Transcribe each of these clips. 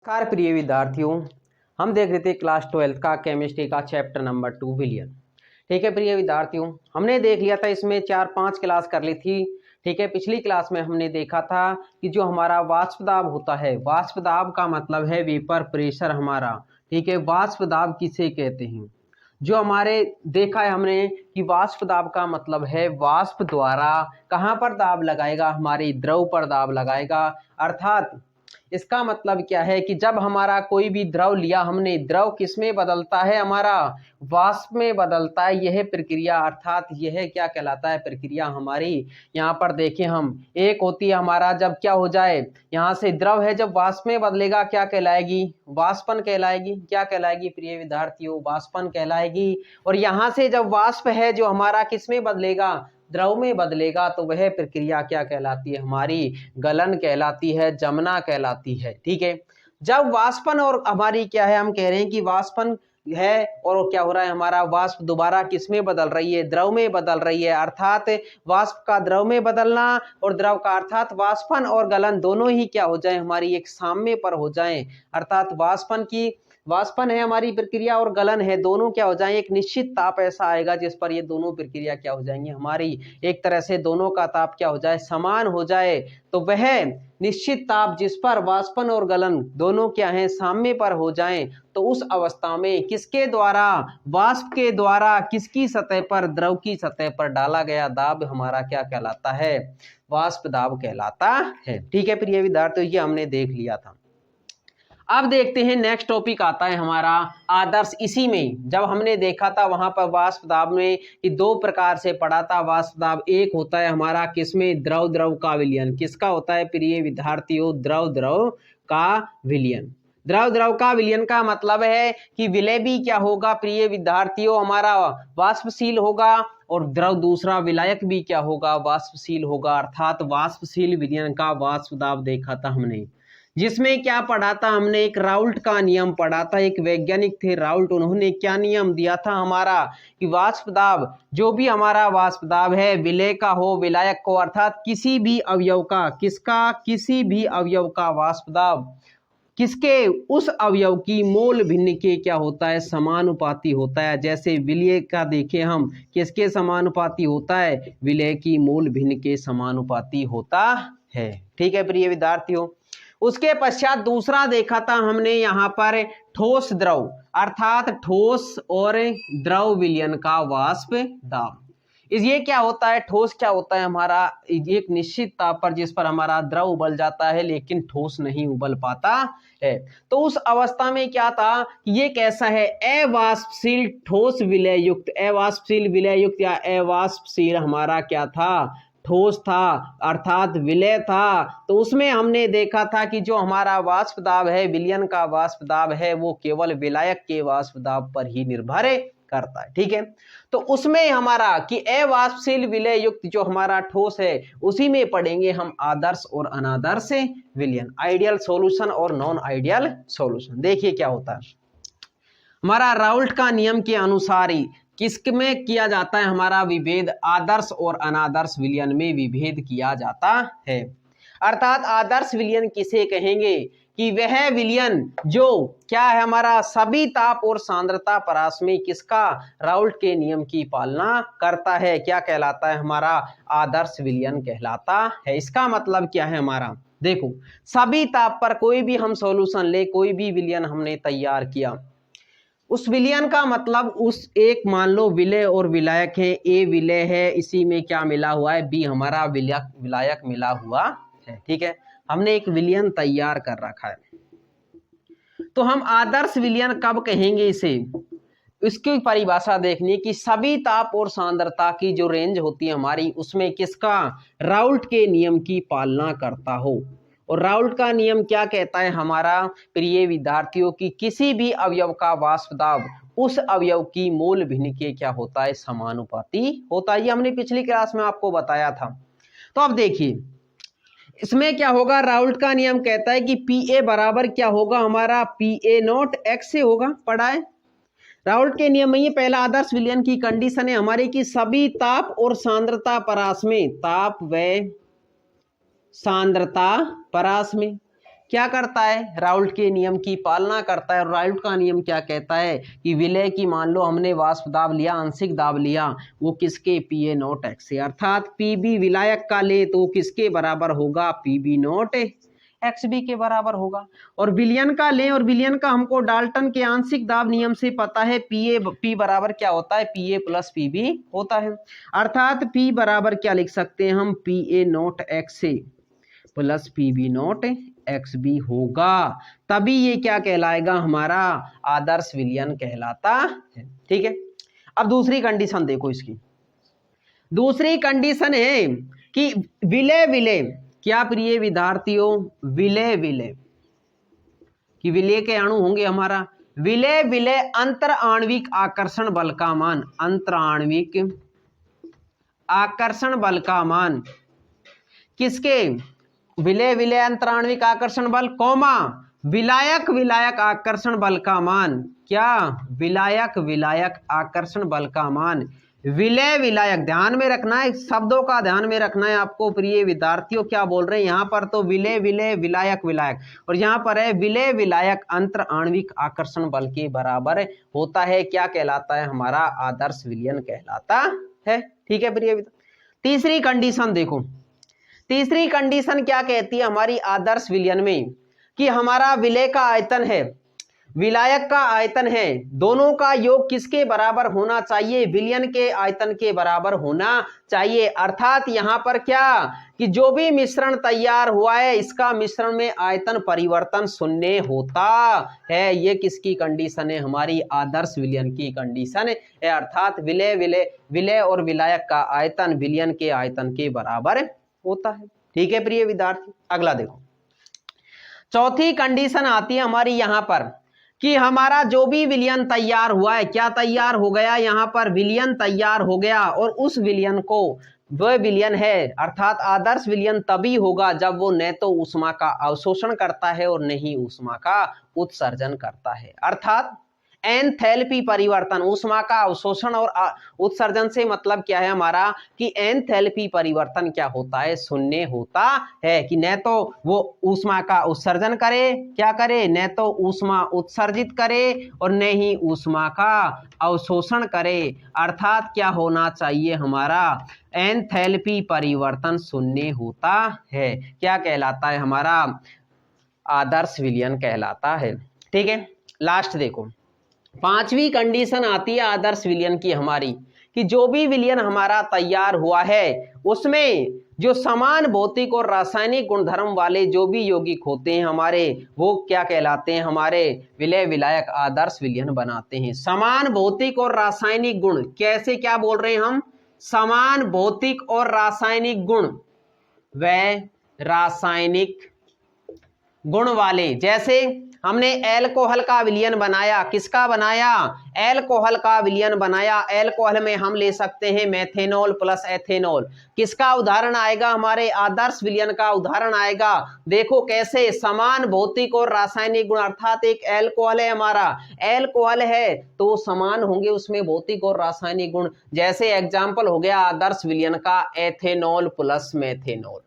नमस्कार प्रिय विद्यार्थियों, हम देख रहे थे क्लास 12 का केमिस्ट्री का चैप्टर नंबर 2 विलियन। ठीक है प्रिय विद्यार्थियों, हमने देख लिया था, इसमें 4-5 क्लास कर ली थी। ठीक है, पिछली क्लास में हमने देखा था कि जो हमारा वाष्प दाब होता है, वाष्प दाब का मतलब है वेपर प्रेशर हमारा। ठीक है, वाष्प दाब किसे कहते हैं? जो हमारे देखा है हमने कि वाष्प दाब का मतलब है वाष्प द्वारा कहाँ पर दाब लगाएगा, हमारे द्रव पर दाब लगाएगा। अर्थात इसका मतलब क्या है कि जब हमारा कोई भी द्रव लिया हमने, द्रव किस में बदलता है, हमारा वाष्प में बदलता है। यह प्रक्रिया अर्थात यह क्या कहलाता है, प्रक्रिया हमारी। यहाँ पर देखें हम, एक होती है हमारा जब क्या हो जाए, यहाँ से द्रव है जब वाष्प में बदलेगा क्या कहलाएगी, वाष्पन कहलाएगी। क्या कहलाएगी प्रिय विद्यार्थियों, वाष्पन कहलाएगी। और यहाँ से जब वाष्प है जो हमारा किस में बदलेगा, द्रव में बदलेगा, तो वह प्रक्रिया क्या कहलाती है, हमारी गलन कहलाती है, जमना कहलाती है। ठीक है, जब वाष्पन और हमारी क्या है, हम कह रहे हैं कि वाष्पन है और क्या हो रहा है, हमारा वाष्प दोबारा किस में बदल रही है, द्रव में बदल रही है। अर्थात वाष्प का द्रव में बदलना और द्रव का अर्थात वाष्पन और गलन दोनों ही क्या हो जाए, हमारी एक साम्य पर हो जाए। अर्थात वाष्पन है हमारी प्रक्रिया और गलन है, दोनों क्या हो जाएंगे, एक निश्चित ताप ऐसा आएगा जिस पर ये दोनों प्रक्रिया क्या हो जाएंगी, हमारी एक तरह से दोनों का ताप क्या हो जाए, समान हो जाए। तो वह निश्चित ताप जिस पर वाष्पन और गलन दोनों क्या है, साम्य पर हो जाएं, तो उस अवस्था में किसके द्वारा, वाष्प के द्वारा किसकी सतह पर, द्रव की सतह पर डाला गया दाब हमारा क्या कहलाता है, वाष्प दाब कहलाता है। ठीक है प्रिय विद्यार्थियों, ये हमने देख लिया था। अब देखते हैं नेक्स्ट टॉपिक आता है हमारा आदर्श। इसी में जब हमने देखा था वहां पर वाष्प दाब में कि दो प्रकार से पढ़ा था वाष्प दाब। एक होता है हमारा किसमें, द्रव द्रव का विलयन। किसका होता है प्रिय विद्यार्थियों, द्रव द्रव का विलयन। द्रव द्रव का विलयन का मतलब है कि विलय भी क्या होगा प्रिय विद्यार्थियों, हमारा वाष्पशील होगा और द्रव दूसरा विलायक भी क्या होगा, वाष्पशील होगा। अर्थात वाष्पशील विलयन का वाष्प दाब देखा था हमने, जिसमें क्या पढ़ा था हमने, एक राउल्ट का नियम पढ़ा था। एक वैज्ञानिक थे राउल्ट, उन्होंने क्या नियम दिया था हमारा कि वाष्प दाब, जो भी हमारा वाष्प दाब है विलय का हो, विलायक को, अर्थात किसी भी अवयव का, किसका, किसी भी अवयव का वाष्प दाब किसके, उस अवयव की मोल भिन्न के क्या होता है, समानुपाती होता है। जैसे विलय का देखें हम, किसके समानुपाती होता है, विलय की मोल भिन्न के समानुपाती होता है। ठीक है प्रिय विद्यार्थियों, उसके पश्चात दूसरा देखा था हमने यहाँ पर ठोस द्रव, अर्थात ठोस और द्रव विलयन का वाष्प दाब। ये क्या होता है, ठोस क्या होता है हमारा, एक निश्चित ताप पर जिस पर हमारा द्रव उबल जाता है लेकिन ठोस नहीं उबल पाता है। तो उस अवस्था में क्या था, ये कैसा है, अवाष्पशील ठोस विलय युक्त, अवाष्पशील विलय युक्त या अवाष्पशील हमारा क्या था, ठोस था, अर्थात विलय था। तो उसमें हमने देखा था कि जो हमारा वाष्प दाब है, विलयन का वाष्प दाब है, वो केवल विलायक के वाष्प दाब पर ही निर्भर करता है। ठीक है, तो उसमें हमारा कि अवाष्पशील विलय युक्त जो हमारा ठोस है, उसी में पढ़ेंगे हम आदर्श और अनादर्श विलयन, आइडियल सॉल्यूशन और नॉन आइडियल सॉल्यूशन। देखिए क्या होता है, हमारा राउल्ट का नियम के अनुसार ही किसमें किया जाता है हमारा विभेद, आदर्श और अनादर्श विलयन में विभेद किया जाता है। अर्थात आदर्श विलयन किसे कहेंगे कि वह विलयन जो क्या है, हमारा सभी ताप और सांद्रता परास में किसका, राउल्ट के नियम की पालना करता है, क्या कहलाता है, हमारा आदर्श विलयन कहलाता है। इसका मतलब क्या है हमारा, देखो सभी ताप पर कोई भी हम सॉल्यूशन ले, कोई भी विलयन हमने तैयार किया, उस विलयन का मतलब उस एक, मान लो विलय और विलायक है, ए विलय है, इसी में क्या मिला हुआ है, बी हमारा विलायक मिला हुआ है। ठीक है, हमने एक विलयन तैयार कर रखा है, तो हम आदर्श विलयन कब कहेंगे इसे, इसकी परिभाषा देखनी कि सभी ताप और सांद्रता की जो रेंज होती है हमारी, उसमें किसका, राउल्ट के नियम की पालना करता हो। और राउल्ट का नियम क्या कहता है हमारा प्रिय विद्यार्थियों की किसी भी अवयव का वाष्प दाब उस अवयव की मोल भिन्न के क्या होता है, समानुपाती होता है। ये हमने पिछली क्लास में आपको बताया था। तो अब देखिए इसमें क्या होगा, राउल्ट का नियम कहता है कि पी ए बराबर क्या होगा, हमारा पी ए नॉट एक्स से होगा, पढ़ा है राउल्ट के नियम में। ये पहला आदर्श विलयन की कंडीशन है हमारी कि सभी ताप और सांद्रता परास में, ताप व सांद्रता परास में क्या करता है, राउल्ट के नियम की पालना करता है। और राउल्ट का नियम क्या कहता है कि विलय की, मान लो हमने वाष्प दाब लिया, आंशिक दाब लिया, वो किसके, PA नॉट x से, अर्थात PB विलायक का ले तो किसके बराबर होगा, PB नॉट XB के बराबर होगा। और विलयन का ले, और विलयन का हमको डाल्टन के आंशिक दाब नियम से पता है P बराबर क्या होता है, PA प्लस PB होता है। अर्थात P बराबर क्या लिख सकते हैं हम, PA नॉट x से प्लस PB नॉट XB होगा, तभी ये क्या कहलाएगा, हमारा आदर्श विलयन कहलाता है। ठीक है, अब दूसरी कंडीशन देखो इसकी। दूसरी कंडीशन है कि विलय विलय, क्या प्रिय विद्यार्थियों, विलय विलय कि विलय के अणु होंगे हमारा, विलय विलय अंतर आणविक आकर्षण बल का मान, अंतर आणविक आकर्षण बल का मान किसके, विलय विलय अंतर आणविक आकर्षण बल कौमा विलायक विलायक आकर्षण बल का मान, क्या, विलायक विलायक आकर्षण बल का मान, विलय विलायक, ध्यान में रखना है, शब्दों का ध्यान में रखना है आपको प्रिय विद्यार्थियों, क्या बोल रहे हैं यहाँ पर, तो विलय विलय विलायक विलायक, और यहाँ पर है विलय विलायक अंतर आणविक आकर्षण बल के बराबर होता है, क्या कहलाता है, हमारा आदर्श विलयन कहलाता है। ठीक है प्रिय विद्यार्थी, तीसरी कंडीशन देखो, तीसरी कंडीशन क्या कहती है हमारी आदर्श विलयन में, कि हमारा विलय का आयतन है, विलायक का आयतन है, दोनों का योग किसके बराबर होना चाहिए, विलयन के आयतन के बराबर होना चाहिए। अर्थात यहाँ पर क्या, कि जो भी मिश्रण तैयार हुआ है इसका मिश्रण में आयतन परिवर्तन शून्य होता है। ये किसकी कंडीशन है, हमारी आदर्श विलयन की कंडीशन है। अर्थात विलय विलय विलय और विलायक का आयतन विलयन के आयतन के बराबर होता है। ठीक है प्रिय विद्यार्थी, अगला देखो, चौथी कंडीशन आती है हमारी यहाँ पर, कि हमारा जो भी विलयन तैयार हुआ है, क्या तैयार हो गया, यहाँ पर विलयन तैयार हो गया, और उस विलयन को, वह विलयन है, अर्थात आदर्श विलयन तभी होगा जब वो न तो ऊष्मा का अवशोषण करता है और न ही ऊष्मा का उत्सर्जन करता है। अर्थात एंथैल्पी परिवर्तन, ऊष्मा का अवशोषण और उत्सर्जन से मतलब क्या है हमारा, कि एंथैल्पी परिवर्तन क्या होता है, शून्य होता है, कि न तो वो ऊष्मा का उत्सर्जन करे, क्या करे, न तो ऊष्मा उत्सर्जित करे और न ही ऊष्मा का अवशोषण करे। अर्थात क्या होना चाहिए हमारा, एंथैल्पी परिवर्तन शून्य होता है, क्या कहलाता है, हमारा आदर्श विलयन कहलाता है। ठीक है, लास्ट देखो, पांचवी कंडीशन आती है आदर्श विलयन की हमारी, कि जो भी विलयन हमारा तैयार हुआ है उसमें जो समान भौतिक और रासायनिक गुणधर्म वाले जो भी यौगिक होते हैं हमारे, वो क्या कहलाते हैं, हमारे विलय विलायक आदर्श विलयन बनाते हैं। समान भौतिक और रासायनिक गुण, कैसे, क्या बोल रहे हैं हम, समान भौतिक और रासायनिक गुण, व रासायनिक गुण वाले, जैसे हमने एल्कोहल का विलयन बनाया, किसका बनाया, एल्कोहल का विलयन बनाया, एल्कोहल में हम ले सकते हैं मेथेनॉल प्लस एथेनॉल, किसका उदाहरण आएगा, हमारे आदर्श विलयन का उदाहरण आएगा। देखो कैसे, समान भौतिक और रासायनिक गुण, अर्थात एक एल्कोहल है हमारा, एल्कोहल है तो समान होंगे उसमें भौतिक और रासायनिक गुण, जैसे एग्जाम्पल हो गया आदर्श विलयन का एथेनॉल प्लस मेथेनॉल,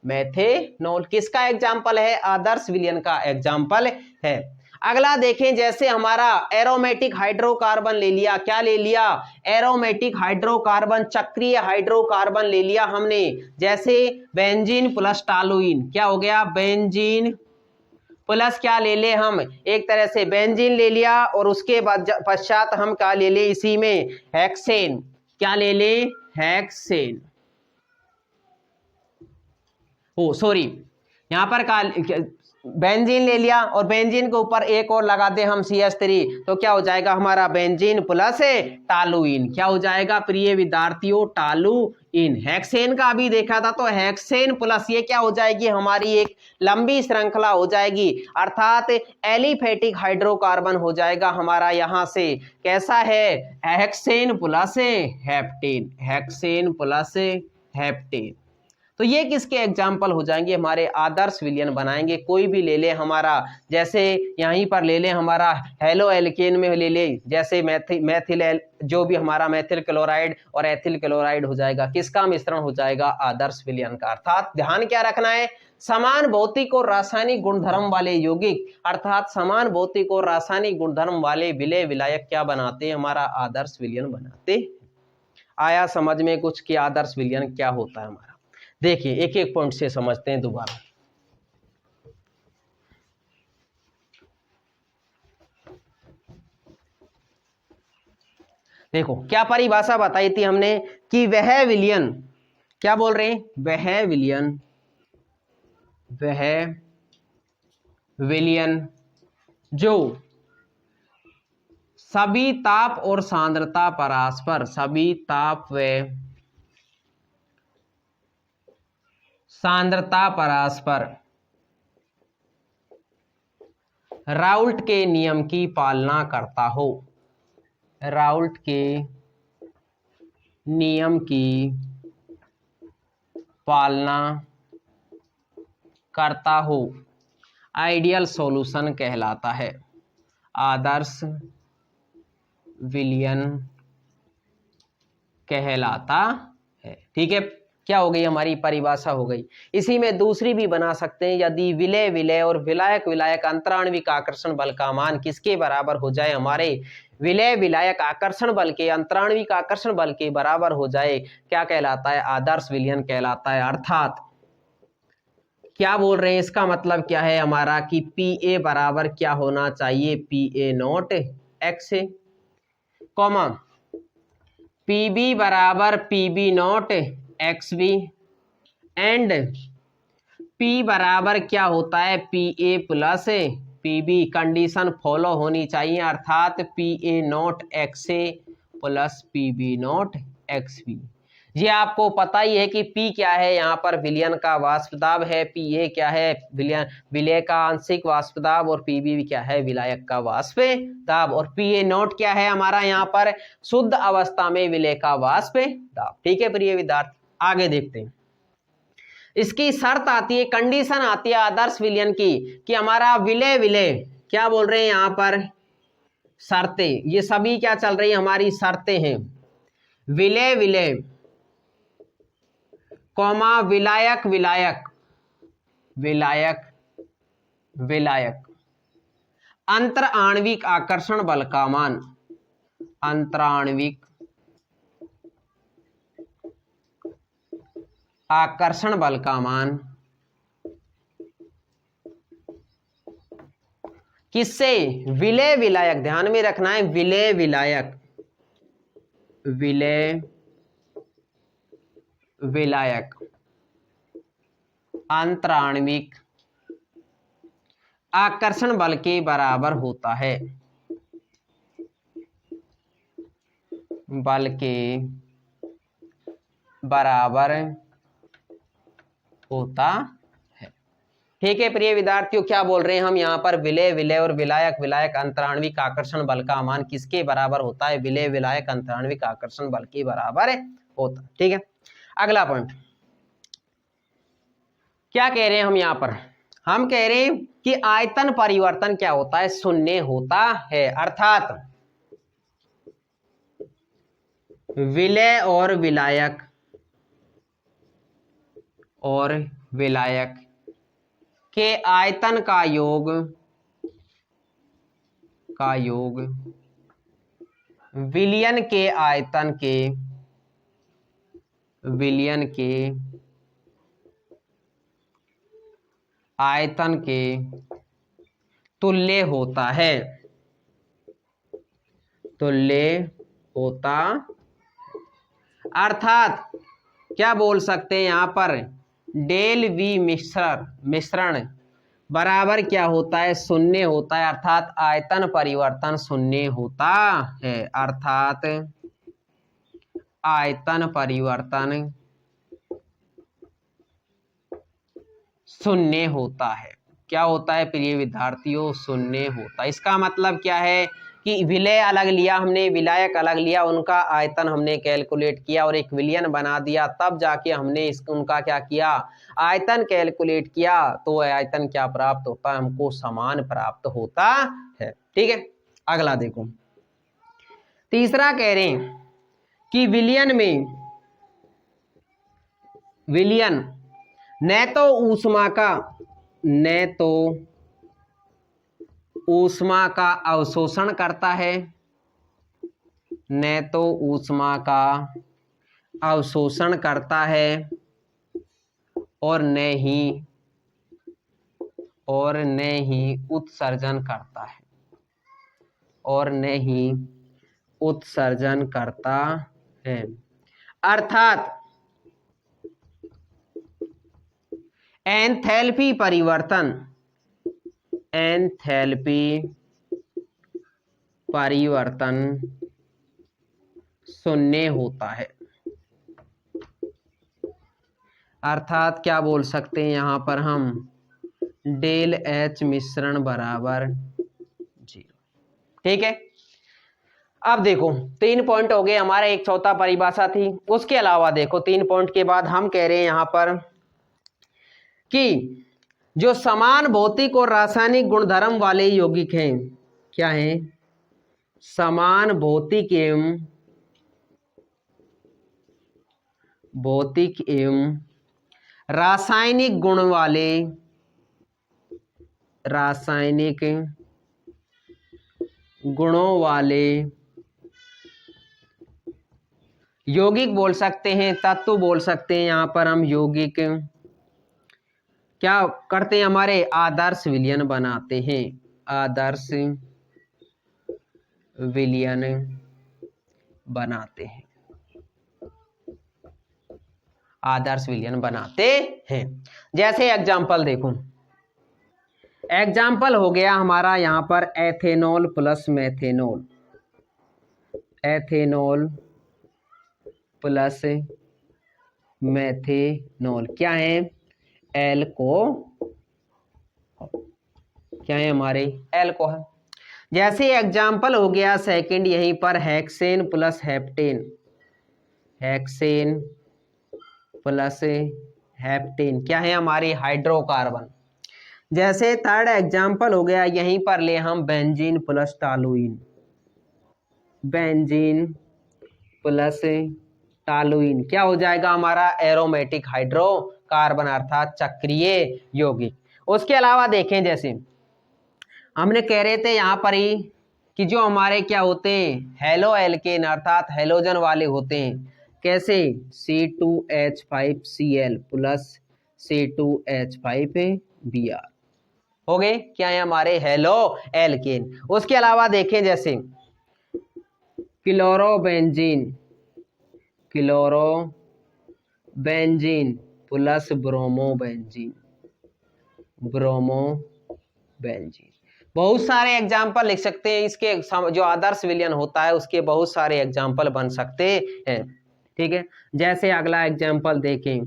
मेथेनॉल किसका एग्जाम्पल है, आदर्श विलयन का एग्जाम्पल है। अगला देखें, जैसे हमारा एरोमेटिक हाइड्रोकार्बन ले लिया, क्या ले लिया, एरोमेटिक हाइड्रोकार्बन, चक्रीय हाइड्रोकार्बन ले लिया हमने, जैसे बेंजीन प्लस टॉलुइन, क्या हो गया, बेंजीन प्लस क्या ले ले हम, एक तरह से बेंजीन ले लिया, और उसके बाद पश्चात हम क्या ले ले इसी में, हेक्सेन, क्या ले ले, हेक्सेन, ओ सॉरी, यहाँ पर बेंजीन ले लिया और बेंजीन के ऊपर एक और लगा दे हम CH3, तो क्या हो जाएगा हमारा बेंजीन प्लस टॉलुइन, क्या हो जाएगा प्रिय विद्यार्थियों, टॉलुइन। हेक्सेन का अभी देखा था, तो हेक्सेन प्लस ये क्या हो जाएगी, हमारी एक लंबी श्रृंखला हो जाएगी, अर्थात एलिफेटिक हाइड्रोकार्बन हो जाएगा हमारा यहाँ से, कैसा है, hexane plus heptane, hexane plus heptane. तो ये किसके एग्जाम्पल हो जाएंगे, हमारे आदर्श विलयन बनाएंगे। कोई भी ले ले हमारा, जैसे यहीं पर ले ले हमारा हेलो एल्केन में ले ले, जैसे मैथिल जो भी हमारा मैथिल क्लोराइड और एथिल क्लोराइड हो जाएगा, किसका मिश्रण हो जाएगा, आदर्श विलयन का। अर्थात ध्यान क्या रखना है, समान भौतिक और रासायनिक गुणधर्म वाले यौगिक अर्थात समान भौतिक और रासायनिक गुणधर्म वाले विलय विलायक क्या बनाते हैं? हमारा आदर्श विलयन बनाते हैं। आया समझ में कुछ कि आदर्श विलयन क्या होता है हमारा? देखिए एक एक पॉइंट से समझते हैं दोबारा। देखो क्या परिभाषा बताई थी हमने कि वह विलयन, क्या बोल रहे हैं? वह विलयन जो सभी ताप और सांद्रता परस्पर, सभी ताप व सांद्रता परस्पर राउल्ट के नियम की पालना करता हो, राउल्ट के नियम की पालना करता हो, आइडियल सॉल्यूशन कहलाता है, आदर्श विलयन कहलाता है। ठीक है, क्या हो गई हमारी परिभाषा हो गई। इसी में दूसरी भी बना सकते हैं, यदि विलय विलय और विलायक विलायक अंतराण्विक आकर्षण बल का मान किसके बराबर हो जाए? हमारे विलय विलायक आकर्षण बल के अंतराण्विक आकर्षण बल के बराबर हो जाए, क्या कहलाता है? आदर्श विलयन कहलाता है। अर्थात क्या बोल रहे हैं? इसका मतलब क्या है हमारा कि पी बराबर क्या होना चाहिए? P naught x comma PB बराबर PB naught x B and P बराबर क्या होता है? P A plus P B. Condition follow होनी चाहिए, अर्थात P A naught x A plus P B naught x B. ये आपको पता ही है कि P क्या है? यहाँ पर विलयन का वाष्प दाब है, PA क्या है? विलय का आंशिक वाष्प दाब, और PB भी क्या है? विलायक का वाष्प दाब, और PA नॉट क्या है हमारा? यहाँ पर शुद्ध अवस्था में विलय का वाष्प दाब। ठीक है प्रिय विद्यार्थी, आगे देखते हैं। इसकी शर्त आती है, कंडीशन आती है आदर्श विलयन की कि हमारा विलय विलय, क्या बोल रहे हैं यहाँ पर? शर्तें, ये सभी क्या चल रही है? हमारी शर्तें हैं। विलय विलय कॉमा विलायक विलायक विलायक विलायक अंतर आणविक आकर्षण बल का मान, अंतराण्विक आकर्षण बल का मान किससे? विलय विलायक, ध्यान में रखना है, विलय विलायक, विलय विलायक अंतराण्विक आकर्षण बल के बराबर होता है, बल के बराबर होता है। ठीक है प्रिय विद्यार्थियों, क्या बोल रहे हैं हम यहाँ पर? विलय विलय और विलायक विलायक अंतराण्विक आकर्षण बल का मान किसके बराबर होता है? विलय विलायक अंतराण्विक आकर्षण बल के बराबर होता है। ठीक है, अगला पॉइंट क्या कह रहे हैं हम यहाँ पर? हम कह रहे हैं कि आयतन परिवर्तन क्या होता है? शून्य होता है। अर्थात विलय और विलायक के आयतन का योग विलयन के आयतन के आयतन के तुल्य होता है, तुल्य होता। अर्थात क्या बोल सकते हैं यहाँ पर? डेल वी मिश्रण बराबर क्या होता है? शून्य होता है। अर्थात आयतन परिवर्तन शून्य होता है, अर्थात आयतन परिवर्तन शून्य होता है। क्या होता है प्रिय विद्यार्थियों? शून्य होता है। इसका मतलब क्या है कि विलय अलग लिया हमने, विलायक अलग लिया, उनका आयतन हमने कैलकुलेट किया और एक विलयन बना दिया, तब जाके हमने उनका क्या किया? आयतन कैलकुलेट किया, तो आयतन क्या प्राप्त होता है? हमको समान प्राप्त होता है। ठीक है, अगला देखो, तीसरा कह रहे हैं कि विलयन न तो ऊष्मा का अवशोषण करता है, न तो ऊष्मा का अवशोषण करता है और न ही उत्सर्जन करता है, और न ही उत्सर्जन करता है। अर्थात एंथैल्पी परिवर्तन शून्य होता है। अर्थात क्या बोल सकते हैं यहाँ पर हम, डेल एच मिश्रण बराबर 0। ठीक है, अब देखो 3 पॉइंट हो गए हमारे, एक चौथा परिभाषा थी। उसके अलावा देखो 3 पॉइंट के बाद हम कह रहे हैं यहाँ पर कि जो समान भौतिक और रासायनिक गुणधर्म वाले यौगिक हैं, क्या हैं, समान भौतिक एवं रासायनिक गुणों वाले यौगिक बोल सकते हैं, तत्व बोल सकते हैं यहाँ पर हम यौगिक, क्या करते हैं, हमारे आदर्श विलयन बनाते हैं, आदर्श विलयन बनाते हैं, आदर्श विलयन बनाते हैं। जैसे एग्जाम्पल देखो, एग्जाम्पल हो गया हमारा यहाँ पर ethanol plus methanol, ethanol plus methanol क्या है, क्या है हमारे, एल्कोहल। जैसे एग्जाम्पल हो गया सेकंड यहीं पर hexane plus heptane, hexane plus heptane क्या है हमारे, हाइड्रोकार्बन। जैसे थर्ड एग्जाम्पल हो गया यहीं पर ले हम benzene plus toluene, benzene plus toluene क्या हो जाएगा हमारा, एरोमेटिक हाइड्रोकार्बन अर्थात चक्रीय यौगिक। उसके अलावा देखें, जैसे हमने कह रहे थे यहाँ पर ही कि जो हमारे क्या होते हैं, हेलो एल्केन अर्थात हेलोजन वाले होते हैं, कैसे, C2H5Cl प्लस C2H5Br हो गए, क्या है हमारे हेलो एल्केन। उसके अलावा देखें जैसे क्लोरोबेंजीन प्लस ब्रोमोबेंजीन, बहुत सारे एग्जाम्पल लिख सकते हैं इसके, जो आदर्श विलयन होता है उसके बहुत सारे एग्जाम्पल बन सकते हैं। ठीक है, जैसे अगला एग्जाम्पल देखें,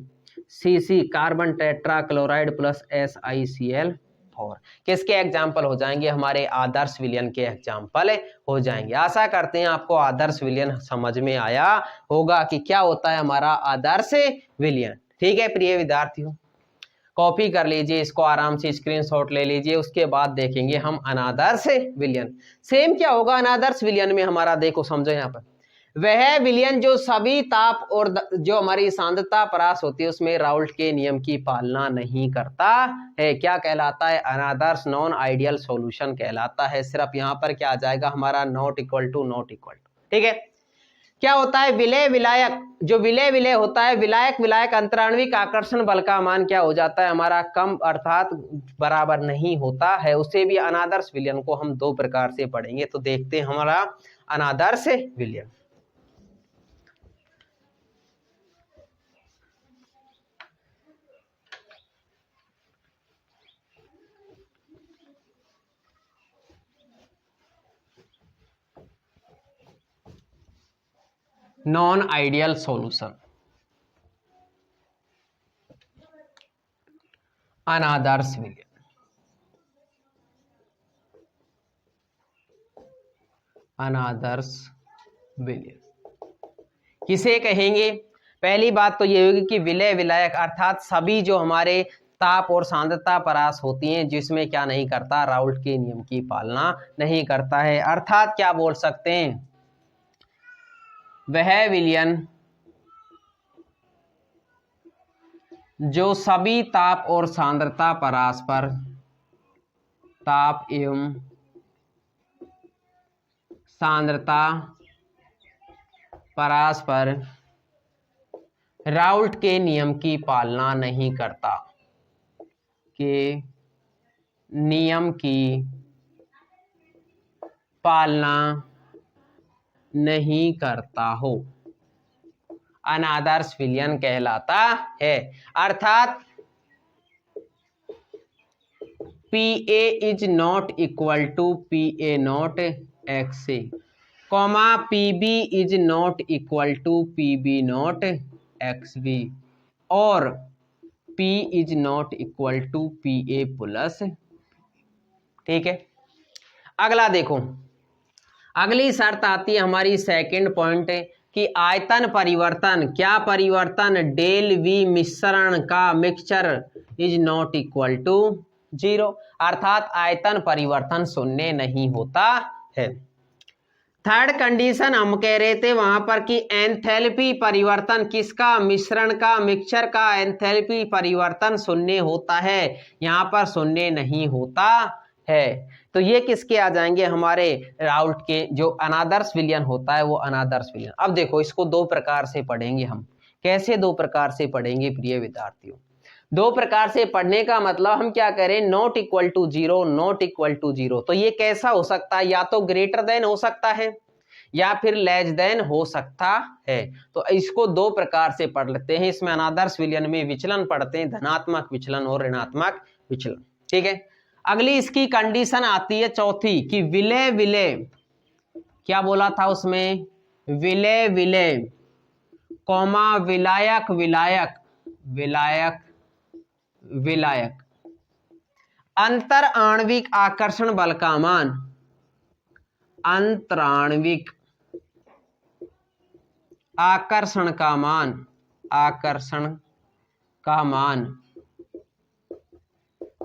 CC carbon tetra chloride plus SiCl4 किसके एग्जाम्पल हो जाएंगे, हमारे आदर्श विलयन के एग्जाम्पल हो जाएंगे। आशा करते हैं आपको आदर्श विलयन समझ में आया होगा कि क्या होता है हमारा आदर्श विलयन। ठीक है प्रिय विद्यार्थियों, कॉपी कर लीजिए इसको, आराम से स्क्रीनशॉट ले लीजिए। उसके बाद देखेंगे हम अनादर्श विलयन। सेम क्या होगा अनादर्श विलयन में हमारा, देखो समझो यहाँ पर, वह विलयन जो सभी ताप और जो हमारी सांद्रता परास होती है उसमें राउल्ट के नियम की पालना नहीं करता है, क्या कहलाता है, अनादर्श नॉन आइडियल सॉल्यूशन कहलाता है। सिर्फ यहाँ पर क्या आ जाएगा हमारा, नॉट इक्वल टू। ठीक है, क्या होता है, विलय विलायक, जो विलय होता है, विलायक अंतराण्विक आकर्षण बल का मान क्या हो जाता है हमारा, कम अर्थात बराबर नहीं होता है। उसे भी अनादर्श विलयन को हम 2 प्रकार से पढ़ेंगे। तो देखते हैं हमारा अनादर्श विलयन। नॉन आइडियल सॉल्यूशन, अनादर्श विलयन। अनादर्श विलयन किसे कहेंगे, पहली बात तो ये होगी कि विलय विलायक अर्थात सभी जो हमारे ताप और सांद्रता परास होती हैं जिसमें क्या नहीं करता, राउल्ट के नियम की पालना नहीं करता है। अर्थात क्या बोल सकते हैं, वह विलयन जो सभी ताप और सांद्रता परस्पर ताप एवं सांद्रता परस्पर राउल्ट के नियम की पालना नहीं करता, के नियम की पालना नहीं करता हो, अनादर्श विलयन कहलाता है। अर्थात PA is not equal to PA not XA, comma PB is not equal to PB not XB, और P is not equal to PA plus. ठीक है, अगला देखो, अगली शर्त आती है हमारी सेकंड पॉइंट कि आयतन परिवर्तन, क्या परिवर्तन, डेल V मिश्रण का mixture is not equal to 0, अर्थात आयतन परिवर्तन शून्य नहीं होता है। थर्ड कंडीशन हम कह रहे थे वहां पर कि एंथैल्पी परिवर्तन किसका, मिश्रण का, मिक्सचर का एंथैल्पी परिवर्तन शून्य होता है, यहां पर शून्य नहीं होता है। तो ये किसके आ जाएंगे, हमारे राउल्ट के, जो अनादर्श विलयन होता है वो अनादर्श विलयन। अब देखो इसको दो प्रकार से पढ़ेंगे हम, कैसे दो प्रकार से पढ़ेंगे प्रिय विद्यार्थियों। दो प्रकार से पढ़ने का मतलब हम क्या करें, not equal to 0, not equal to 0, तो ये कैसा हो सकता है, या तो ग्रेटर देन हो सकता है या फिर लेस देन हो सकता है। तो इसको दो प्रकार से पढ़ लेते हैं। इसमें अनादर्श विलयन में विचलन पढ़ते हैं, धनात्मक विचलन और ऋणात्मक विचलन। ठीक है, अगली इसकी कंडीशन आती है चौथी कि विलय विलय, क्या बोला था उसमें, विलय विलय कौमा विलायक विलायक विलायक विलायक अंतर आणविक आकर्षण बल का मान, अंतराण्विक आकर्षण का मान, आकर्षण का मान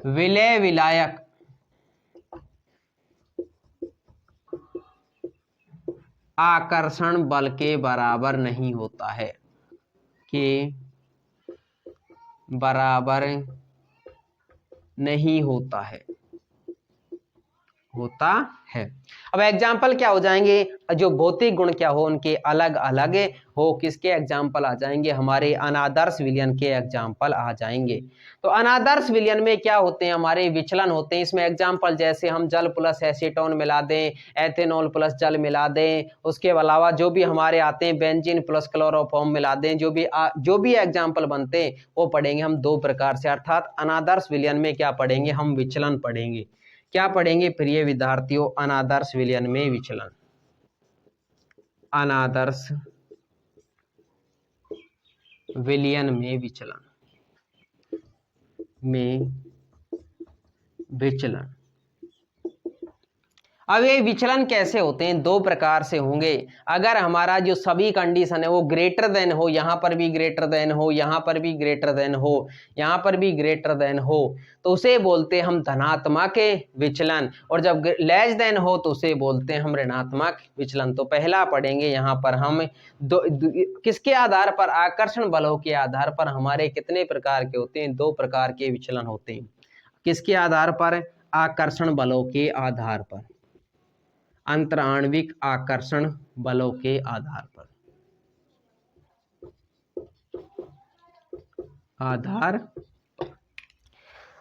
विलय विलायक आकर्षण बल के बराबर नहीं होता है, के बराबर नहीं होता है, होता है। अब एग्जाम्पल क्या हो जाएंगे, जो भौतिक गुण क्या हो उनके अलग अलग हो, किसके एग्जाम्पल आ जाएंगे, हमारे अनादर्श विलयन के एग्जाम्पल आ जाएंगे। तो अनादर्श विलयन में क्या होते हैं, हमारे विचलन होते हैं। इसमें एग्जाम्पल जैसे हम जल प्लस एसीटोन मिला दें, एथेनॉल प्लस जल मिला दें, उसके अलावा जो भी हमारे आते हैं बेंजीन प्लस क्लोरोफॉर्म मिला दें, जो भी एग्जाम्पल बनते हैं वो पढ़ेंगे हम दो प्रकार से। अर्थात अनादर्श विलयन में क्या पढ़ेंगे, हम विचलन पढ़ेंगे। क्या पढ़ेंगे प्रिय विद्यार्थियों, अनादर्श विलयन में विचलन, अनादर्श विलयन में विचलन विचलन। अब ये विचलन कैसे होते हैं, दो प्रकार से होंगे। अगर हमारा जो सभी कंडीशन है वो ग्रेटर देन हो, यहां पर भी ग्रेटर देन हो, यहां पर भी ग्रेटर देन हो, यहां पर भी ग्रेटर देन हो, तो उसे बोलते हैं हम धनात्मक विचलन, और जब लेस देन हो तो उसे बोलते हैं हम ऋणात्मक विचलन। तो पहला पढ़ेंगे यहां पर हम किसके आधार पर, आकर्षण बलों के आधार पर हमारे कितने प्रकार के होते हैं, दो प्रकार के विचलन होते हैं। किसके आधार पर, आकर्षण बलों के आधार पर, अंतराण्विक आकर्षण बलों के आधार पर,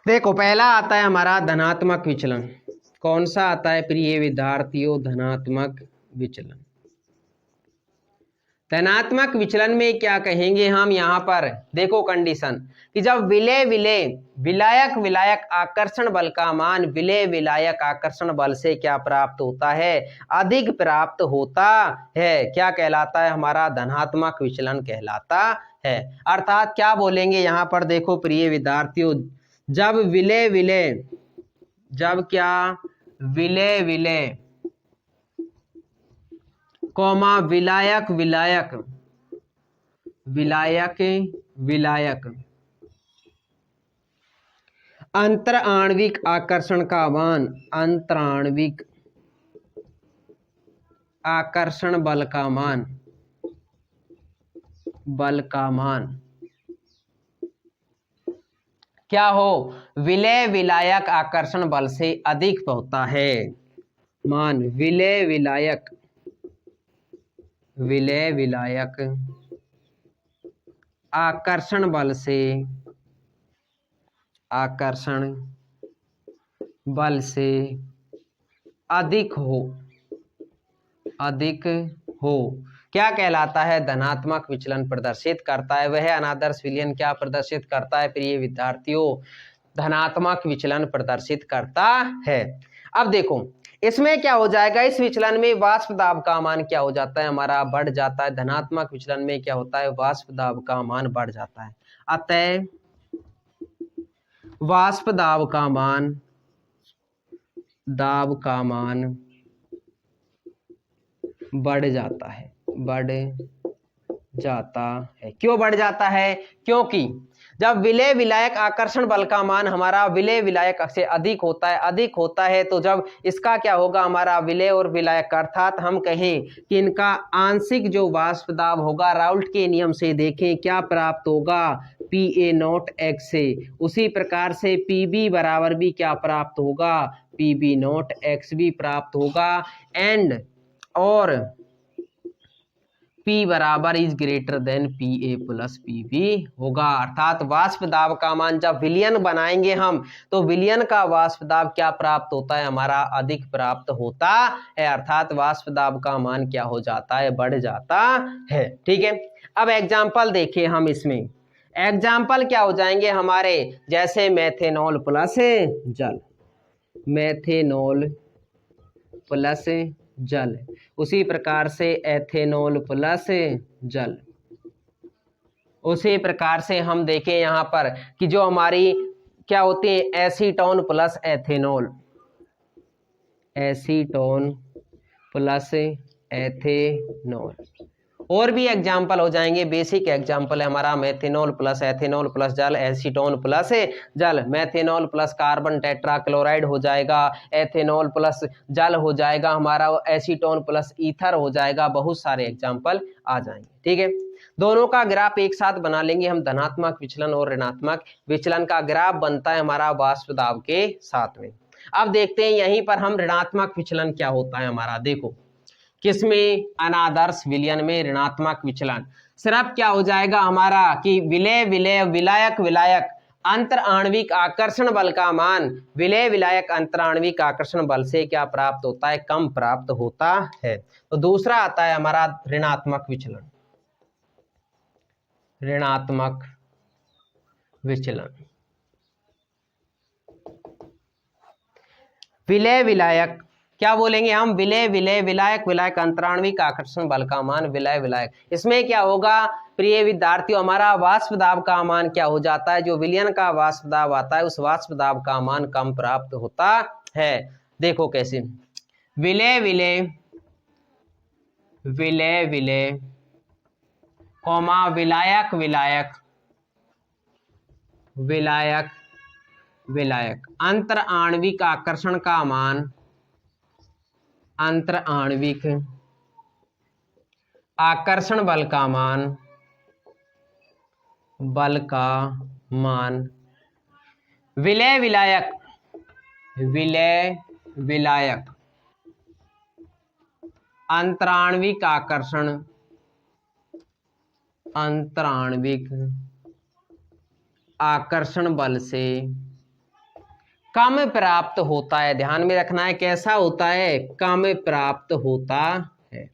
देखो पहला आता है हमारा धनात्मक विचलन। कौन सा आता है प्रिय विद्यार्थियों, धनात्मक विचलन। धनात्मक विचलन में क्या कहेंगे हम, यहां पर देखो कंडीशन कि जब विलय विलय विलायक विलायक आकर्षण बल का मान विलय विलायक आकर्षण बल से क्या प्राप्त होता है, अधिक प्राप्त होता है, क्या कहलाता है, हमारा धनात्मक विचलन कहलाता है। अर्थात क्या बोलेंगे यहां पर, देखो प्रिय विद्यार्थियों, जब विलय विलय, जब क्या विलय विलय कौमा विलायक विलायक विलायक विलायक अंतर आणविक आकर्षण का मान, अंतराण्विक आकर्षण बल का मान, बल का मान क्या हो, विलय विलायक आकर्षण बल से अधिक होता है। मान विलय विलायक आकर्षण बल से अधिक हो क्या कहलाता है, धनात्मक विचलन प्रदर्शित करता है। वह अनादर्श विलयन क्या प्रदर्शित करता है प्रिय विद्यार्थियों, धनात्मक विचलन प्रदर्शित करता है। अब देखो इसमें क्या हो जाएगा, इस विचलन में वाष्प दाब का मान क्या हो जाता है, हमारा बढ़ जाता है। धनात्मक विचलन में क्या होता है, वाष्प दाब का मान बढ़ जाता है। अतः वाष्प दाब का मान बढ़ जाता है। क्यों बढ़ जाता है, क्योंकि जब विलय विलायक आकर्षण बल का मान हमारा विलय विलायक से अधिक होता है तो जब इसका क्या होगा, हमारा विलय और विलायक, अर्थात हम कहें कि इनका आंशिक जो वाष्प दाब होगा, राउल्ट के नियम से देखें क्या प्राप्त होगा, PA0x से। उसी प्रकार से PB बराबर भी क्या प्राप्त होगा, PB0x भी प्राप्त होगा। एंड और P बराबर is greater than PA plus PB होगा। अर्थात वाष्प दाब का मान जब विलयन बनाएंगे हम तो विलयन का वाष्प दाब क्या प्राप्त होता है, हमारा अधिक प्राप्त होता है। अर्थात वाष्प दाब का मान क्या हो जाता है, बढ़ जाता है। ठीक है, अब एग्जाम्पल देखिए हम इसमें। एग्जाम्पल क्या हो जाएंगे हमारे, जैसे मेथेनॉल प्लस जल, मेथेनॉल प्लस जल, उसी प्रकार से एथेनॉल प्लस जल। उसी प्रकार से हम देखें यहाँ पर कि जो हमारी क्या होती है, acetone plus ethanol, acetone plus ethanol. और भी एग्जाम्पल हो जाएंगे, बेसिक एग्जाम्पल है हमारा मेथेनॉल प्लस एथेनॉल प्लस जल, एसीटोन प्लस जल, मेथेनॉल प्लस कार्बन टेट्राक्लोराइड हो जाएगा, एथेनॉल प्लस जल हो जाएगा हमारा, एसीटोन प्लस ईथर हो जाएगा। बहुत सारे एग्जाम्पल आ जाएंगे। ठीक है, दोनों का ग्राफ एक साथ बना लेंगे हम, धनात्मक विचलन और ऋणात्मक विचलन का ग्राफ बनता है हमारा वाष्प दाब के साथ में। अब देखते हैं यहीं पर हम ऋणात्मक विचलन क्या होता है हमारा। देखो किसमें, अनादर्श विलयन में ऋणात्मक विचलन सिर्फ क्या हो जाएगा हमारा कि विलय विलय विलायक विलायक अंतर आणविक आकर्षण बल का मान विलय विलायक अंतर आणविक आकर्षण बल से क्या प्राप्त होता है, कम प्राप्त होता है। तो दूसरा आता है हमारा ऋणात्मक विचलन, ऋणात्मक विचलन। विलय विलायक क्या बोलेंगे हम, विलय विलय विलायक विलायक अंतराण्विक आकर्षण बल का मान विलय विलायक। इसमें क्या होगा प्रिय विद्यार्थियों, हमारा वाष्प दाब का मान क्या हो जाता है, जो विलयन का वाष्प दाब आता है उस वाष्प दाब का मान कम प्राप्त होता है। देखो कैसे, विलय विलय विलय विलय कौमा विलायक विलायक विलायक विलायक अंतर आणविक आकर्षण का मान, अंतर आणविक आकर्षण बल का मान विलय विलायक अंतराण्विक आकर्षण बल से कम प्राप्त होता है। ध्यान में रखना है कैसा होता है, कम प्राप्त होता है।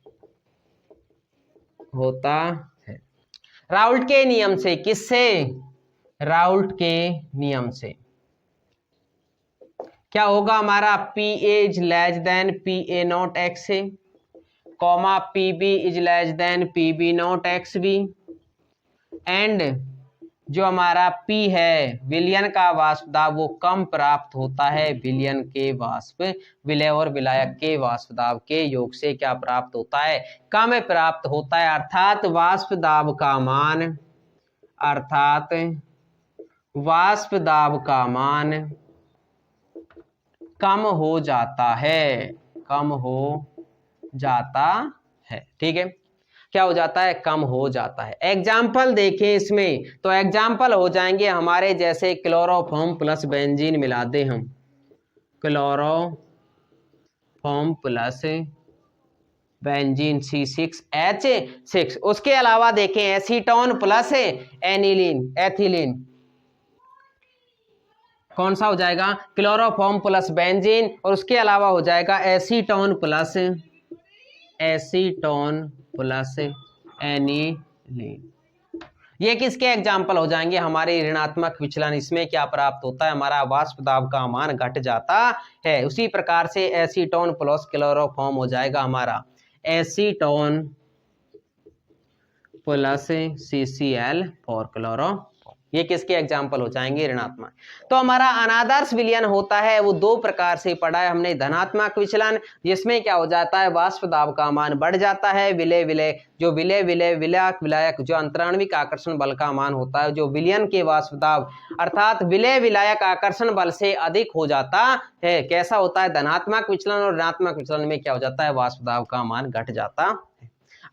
राउल्ट के नियम से, किससे, राउल्ट के नियम से क्या होगा हमारा, PA is less then PA0x से, comma PB is less then PB0x भी, एंड जो हमारा P है विलयन का वाष्प दाब वो कम प्राप्त होता है विलयन के वाष्प विलय और विलायक के वाष्प दाब के योग से क्या प्राप्त होता है, कम प्राप्त होता है। अर्थात वाष्प दाब का मान कम हो जाता है, ठीक है। क्या हो जाता है, कम हो जाता है। एग्जाम्पल देखें इसमें, तो एग्जाम्पल हो जाएंगे हमारे जैसे क्लोरोफॉर्म प्लस बेंजीन मिला दे हम, क्लोरोफॉर्म प्लस बेंजीन C6H6। उसके अलावा देखें एसीटोन प्लस एनिलीन एथिलीन, कौन सा हो जाएगा, क्लोरोफॉर्म प्लस बेंजीन, और उसके अलावा हो जाएगा एसीटोन प्लस एनिलीन। ये किसके एग्जाम्पल हो जाएंगे, हमारे ऋणात्मक विचलन। इसमें क्या प्राप्त होता है, हमारा वाष्प दाब का मान घट जाता है। उसी प्रकार से एसीटोन प्लस क्लोरोफॉर्म हो जाएगा हमारा एसीटोन प्लस CCl4 क्लोरो। ये किसके एग्जाम्पल हो जाएंगे, ऋणात्मक। तो हमारा अनादर्श विलयन होता है वो दो प्रकार से पढ़ा है हमने। धनात्मक विचलन जिसमें क्या हो जाता है, वाष्प दाब का मान बढ़ जाता है। विलय विलायक जो अंतराण्विक आकर्षण बल का मान होता है, जो विलयन के वाष्प दाब अर्थात विलय विलायक आकर्षण बल से अधिक हो जाता है। कैसा होता है, धनात्मक विचलन। और ऋणात्मक विचलन में क्या हो जाता है, वाष्प दाब का मान घट जाता है।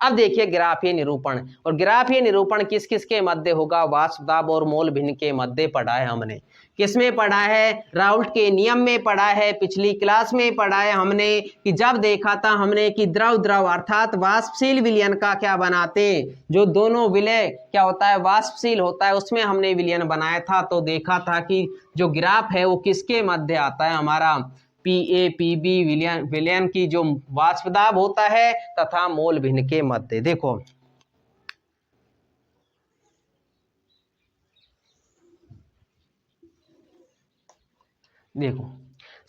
अब देखिए ग्राफीय निरूपण, और ग्राफीय निरूपण किस किस के मध्य होगा, वाष्प दाब और मोल भिन्न के मध्य पढ़ा है हमने। किसमें पढ़ा है, राउल्ट के नियम में पढ़ा है। पिछली क्लास में पढ़ा है हमने कि जब देखा था हमने कि द्रव द्रव अर्थात वाष्पशील विलयन का क्या बनाते, जो दोनों विलय क्या होता है, वाष्पशील होता है, उसमें हमने विलयन बनाया था। तो देखा था कि जो ग्राफ है वो किसके मध्य आता है, हमारा PA/PB विलयन की जो वाष्प दाब होता है तथा मोल भिन्न के मध्य। देखो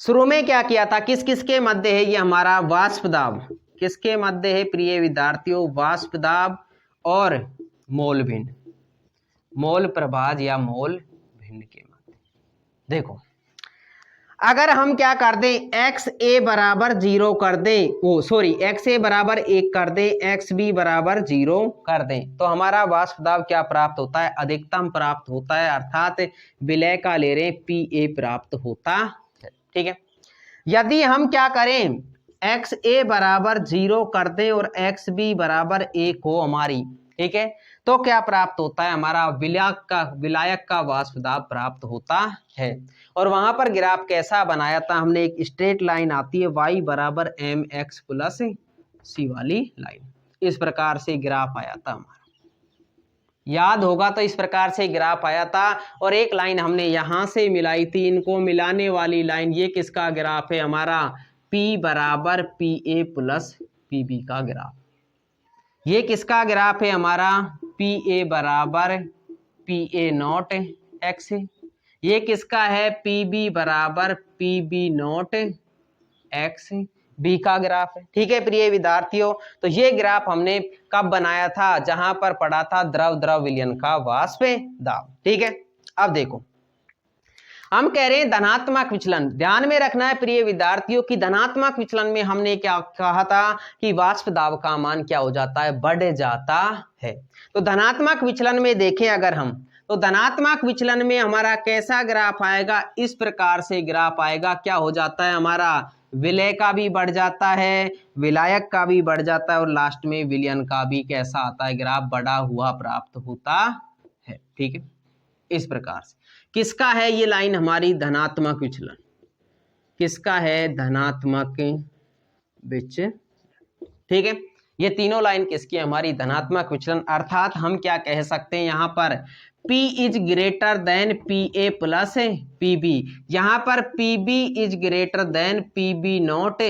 शुरू में क्या किया था, किस किस के मध्य है ये हमारा वाष्प दाब, किसके मध्य है प्रिय विद्यार्थियों, वाष्प दाब और मोल भिन्न, मोल प्रभाज या मोल भिन्न के मध्य। देखो अगर हम क्या कर दें, XA बराबर 0 कर दें, XA बराबर 1 कर दें, XB बराबर 0 कर दें, तो हमारा वाष्प दाब क्या प्राप्त होता है, अधिकतम प्राप्त होता है। अर्थात विलय का ले रहे PA प्राप्त होता है। ठीक है, यदि हम क्या करें, XA बराबर 0 कर दें और XB बराबर 1 हो हमारी, ठीक है, तो क्या प्राप्त होता है, हमारा विलायक का वाष्प दाब प्राप्त होता है। और वहां पर ग्राफ कैसा बनाया था हमने, एक स्ट्रेट लाइन आती है y बराबर mx प्लस c वाली लाइन, इस प्रकार से ग्राफ आया था हमारा, याद होगा तो इस प्रकार से ग्राफ आया था। और एक लाइन हमने यहां से मिलाई थी, इनको मिलाने वाली लाइन, ये किसका ग्राफ है, हमारा P बराबर PA प्लस PB का ग्राफ। ये किसका ग्राफ है, हमारा PA बराबर PA नॉट x। ये किसका है, PB बराबर PB नॉट x B का ग्राफ है। ठीक है प्रिय विद्यार्थियों, तो ये ग्राफ हमने कब बनाया था, जहां पर पढ़ा था द्रव द्रव विलयन का वाष्प दाब। ठीक है, अब देखो हम कह रहे हैं धनात्मक विचलन। ध्यान में रखना है प्रिय विद्यार्थियों की धनात्मक विचलन में हमने क्या कहा था कि वाष्प दाब का मान क्या हो जाता है, बढ़ जाता है। तो धनात्मक विचलन में देखें अगर हम, तो धनात्मक विचलन में हमारा कैसा ग्राफ आएगा, इस प्रकार से ग्राफ आएगा। क्या हो जाता है, हमारा विलय का भी बढ़ जाता है, विलायक का भी बढ़ जाता है, और लास्ट में विलयन का भी कैसा आता है, ग्राफ बढ़ा हुआ प्राप्त होता है। ठीक है, इस प्रकार से किसका है ये लाइन, हमारी धनात्मक विचलन। किसका है, धनात्मक विचलन। ठीक है, ये तीनों लाइन किसकी है, हमारी धनात्मक विचलन। अर्थात हम क्या कह सकते हैं, यहाँ पर P is greater than PA plus PB, यहाँ पर PB is greater than PB not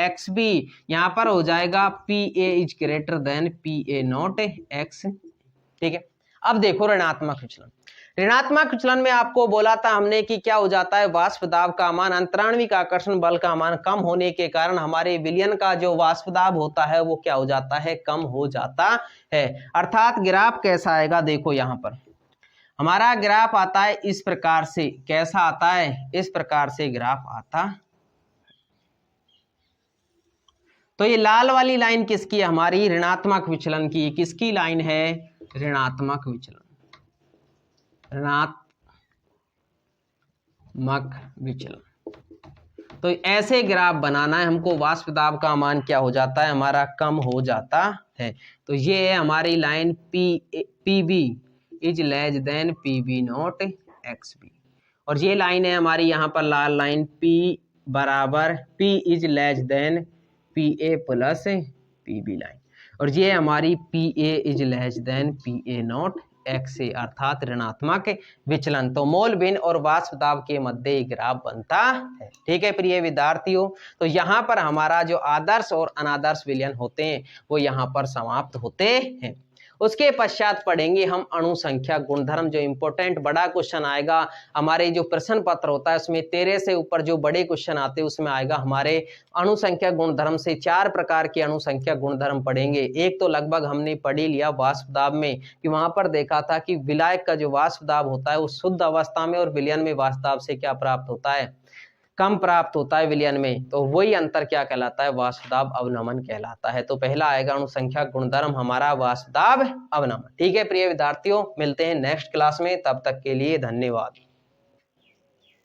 XB, यहाँ पर हो जाएगा PA is greater than PA not X। ठीक है, अब देखो ऋणात्मक विचलन। ऋणात्मक विचलन में आपको बोला था हमने कि क्या हो जाता है, वाष्प दाब का मान अंतराण्विक आकर्षण बल का मान कम होने के कारण हमारे विलयन का जो वाष्प दाब होता है वो क्या हो जाता है, कम हो जाता है। अर्थात ग्राफ कैसा आएगा, देखो यहाँ पर हमारा ग्राफ आता है इस प्रकार से। कैसा आता है, इस प्रकार से ग्राफ आता। तो ये लाल वाली लाइन किसकी है, हमारी ऋणात्मक विचलन की। किसकी लाइन है, ऋणात्मक विचलन, ऋणात्मक विचलन। तो ऐसे ग्राफ बनाना है हमको, वाष्प दाब का मान क्या हो जाता है, हमारा कम हो जाता है। तो ये है हमारी line P B is less than P B naught x B, और ये लाइन है हमारी यहाँ पर लाल लाइन P बराबर P is less than P A plus P B line, और ये हमारी P A is less than P A naught x A, अर्थात ऋणात्मक विचलन। तो मोल भिन्न और वाष्प दाब के मध्य ग्राफ बनता है। ठीक है प्रिय विद्यार्थियों, तो यहाँ पर हमारा जो आदर्श और अनादर्श विलयन होते हैं वो यहाँ पर समाप्त होते हैं। उसके पश्चात पढ़ेंगे हम अणु संख्या गुणधर्म, जो इंपॉर्टेंट बड़ा क्वेश्चन आएगा हमारे जो प्रश्न पत्र होता है उसमें 13 से ऊपर जो बड़े क्वेश्चन आते हैं उसमें आएगा हमारे अणु संख्या गुणधर्म से 4 प्रकार के अणु संख्या गुणधर्म पढ़ेंगे। एक तो लगभग हमने पढ़ ही लिया वाष्प दाब में, कि वहां पर देखा था कि विलायक का जो वाष्प दाब होता है वो शुद्ध अवस्था में और विलयन में वाष्प दाब से क्या प्राप्त होता है, कम प्राप्त होता है विलयन में, तो वही अंतर क्या कहलाता है, वाष्प दाब अवनमन कहलाता है। तो पहला आएगा अणु संख्या गुणधर्म हमारा वाष्प दाब अवनमन। ठीक है प्रिय विद्यार्थियों, मिलते हैं नेक्स्ट क्लास में, तब तक के लिए धन्यवाद।